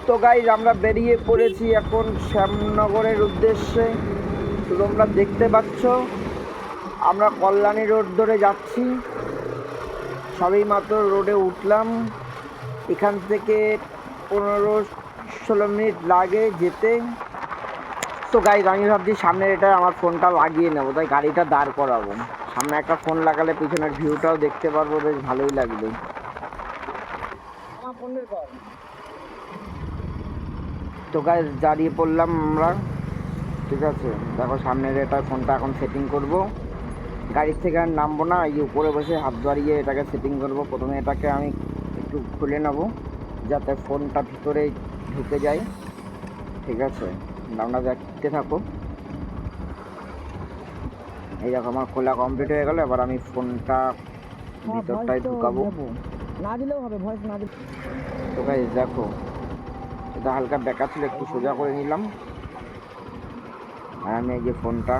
তো গাইজ আমরা বেরিয়ে পড়েছি এখন শ্যামনগরের উদ্দেশ্যে। তো তোমরা দেখতে পাচ্ছ আমরা কল্যাণী রোড ধরে যাচ্ছি। সবেই মাত্র রোডে উঠলাম। এখান থেকে 15-16 মিনিট লাগে যেতে। তো গাইজ আমি ভাবছি সামনের এটা আমার ফোনটা লাগিয়ে নেবো, তাই গাড়িটা দাঁড় করাবো। সামনে একটা ফোন লাগালে পিছনের ভিউটাও দেখতে পারবো, বেশ ভালোই লাগবে। তো গাইজ দাঁড়িয়ে পড়লাম আমরা, ঠিক আছে। দেখো সামনের এটা ফোনটা এখন সেটিং করব। গাড়ির থেকে আর নামবো না, এই উপরে বসে হাত বাড়িয়ে এটাকে সেটিং করব। প্রথমে এটাকে আমি একটু খুলে নেব যাতে ফোনটা ভিতরে ঢুকে যায়, ঠিক আছে। আমরা দেখতে থাকো। এই দেখো আমার খোলা কমপ্লিট হয়ে গেল। এবার আমি ফোনটা ভিতরটায় ঢুকাবো। না দিলেও হবে, ভয়েস না দিলে। তো গাইজ দেখো এটা হালকা বেঁকা ছিল, একটু সোজা করে নিলাম। আর আমি এই যে ফোনটা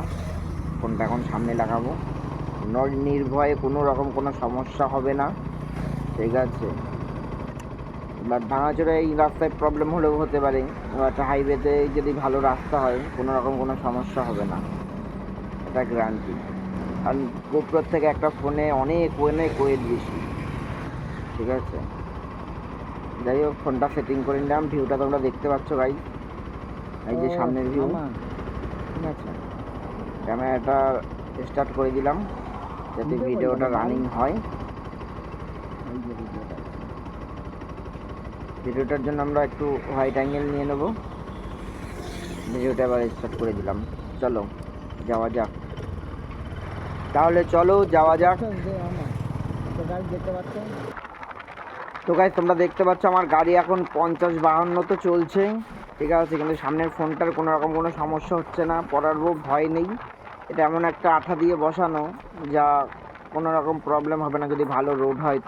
এখন সামনে লাগাবো। নির্ভয়ে কোনো রকম কোনো সমস্যা হবে না, ঠিক আছে। এবার ভাঙাচোরা এই রাস্তায় প্রবলেম হলেও হতে পারে, এবার একটা হাইওয়েতে যদি ভালো রাস্তা হয় কোনো রকম কোনো সমস্যা হবে না, এটা গ্যারান্টি। কারণ গোপ্রোর থেকে একটা ফোনে অনেক ওয়েট বেশি, ঠিক আছে। যাই হোক ফোনটা সেটিং করে নিলাম। ভিউটা তোমরা দেখতে পাচ্ছ গাইস, এই যে সামনের ভিউ, ঠিক আছে। ক্যামেরাটা স্টার্ট করে দিলাম যাতে ভিডিওটা রানিং হয়। ভিডিওটার জন্য আমরা একটু হোয়াইট অ্যাঙ্গেল নিয়ে নেব। ভিডিওটা এবার স্টার্ট করে দিলাম। চলো যাওয়া যাক, তাহলে চলো যাওয়া যাক। তো গাইস তোমরা দেখতে পাচ্ছ আমার গাড়ি এখন 50-52 তো চলছে, ঠিক আছে। কিন্তু সামনের ফোনটার কোনো রকম কোনো সমস্যা হচ্ছে না, পড়ারও ভয় নেই। এটা এমন একটা আঠা দিয়ে বসানো যা কোনো রকম প্রবলেম হবে না যদি ভালো রোড হয়।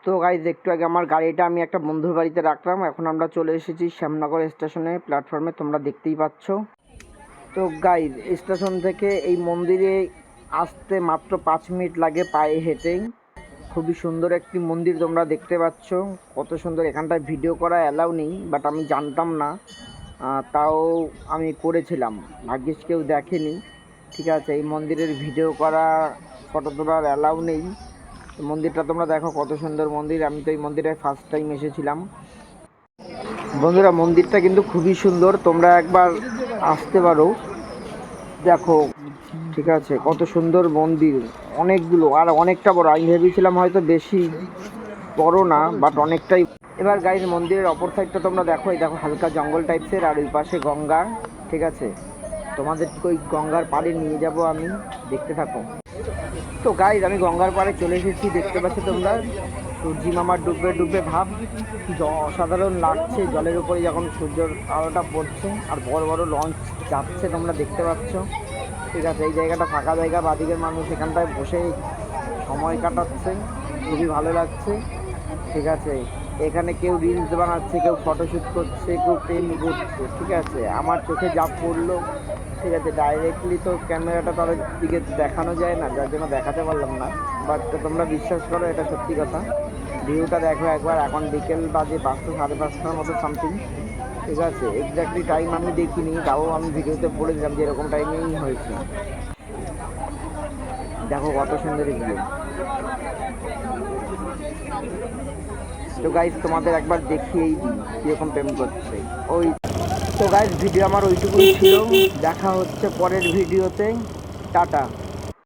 তো গাইজ একটু আগে আমার গাড়িটা আমি একটা বন্ধুর বাড়িতে রাখলাম। এখন আমরা চলে এসেছি শ্যামনগর স্টেশনে, প্ল্যাটফর্মে, তোমরা দেখতেই পাচ্ছ। তো গাইজ স্টেশন থেকে এই মন্দিরে আসতে মাত্র 5 মিনিট লাগে পায়ে হেঁটেই। খুবই সুন্দর একটি মন্দির, তোমরা দেখতে পাচ্ছ কত সুন্দর। এখানটায় ভিডিও করা অ্যালাউ নেই, বাট আমি জানতাম না, তাও আমি করেছিলাম। ভাগ্যিস কেউ দেখেনি, ঠিক আছে। এই মন্দিরের ভিডিও করা, ফটো তোলার অ্যালাউ নেই। মন্দিরটা তোমরা দেখো কত সুন্দর মন্দির। আমি তো এই মন্দিরে ফার্স্ট টাইম এসেছিলাম। বন্ধুরা মন্দিরটা কিন্তু খুবই সুন্দর, তোমরা একবার আসতে পারো, দেখো, ঠিক আছে। কত সুন্দর মন্দির, অনেকগুলো, আর অনেকটা বড়। আমি ভেবেছিলাম হয়তো বেশি বড় না, বাট অনেকটাই। এবার গাইজ মন্দিরের অপর সাইডটা তোমরা দেখো, এই দেখো হালকা জঙ্গল টাইপসের, আর ওই পাশে গঙ্গা, ঠিক আছে। তোমাদের ওই গঙ্গার পাড়ে নিয়ে যাব আমি, দেখতে থাকো। তো গাইজ আমি গঙ্গার পাড়ে চলে এসেছি, দেখতে পাচ্ছ তোমরা। সূর্যি মামার ডুববে ভাব, অসাধারণ লাগছে জলের উপরে যখন সূর্যের আলোটা পড়ছে, আর বড় বড় লঞ্চ যাচ্ছে তোমরা দেখতে পাচ্ছ, ঠিক আছে। এই জায়গাটা ফাঁকা জায়গা, বাদিকের মানুষ এখানটায় বসে সময় কাটাচ্ছে, খুবই ভালো লাগছে, ঠিক আছে। এখানে কেউ রিলস বানাচ্ছে, কেউ ফটোশ্যুট করছে, কেউ প্রেম করছে, ঠিক আছে। আমার চোখে যা পড়লো, ঠিক আছে, ডাইরেক্টলি তো ক্যামেরাটা তাদের দিকে দেখানো যায় না, যার জন্য দেখাতে পারলাম না। বাট তোমরা বিশ্বাস করো এটা সত্যি কথা। ভিউটা দেখো একবার। এখন বিকেল বাজে 5টা 5:30টার মতো সামথিং, ঠিক আছে। এক্স্যাক্টলি টাইম আমি দেখিনি, তাও আমি ভিডিওতে বলে দিলাম যে এরকম টাইমেই হয়েছে। দেখো কত সুন্দর ভিউ। তো গাইজ তোমাদের একবার দেখিয়েই দিই কীরকম প্রেম করছে ওই। তো গাইজ ভিডিও আমার ওইটুকুই ছিল, দেখা হচ্ছে পরের ভিডিওতে, টাটা।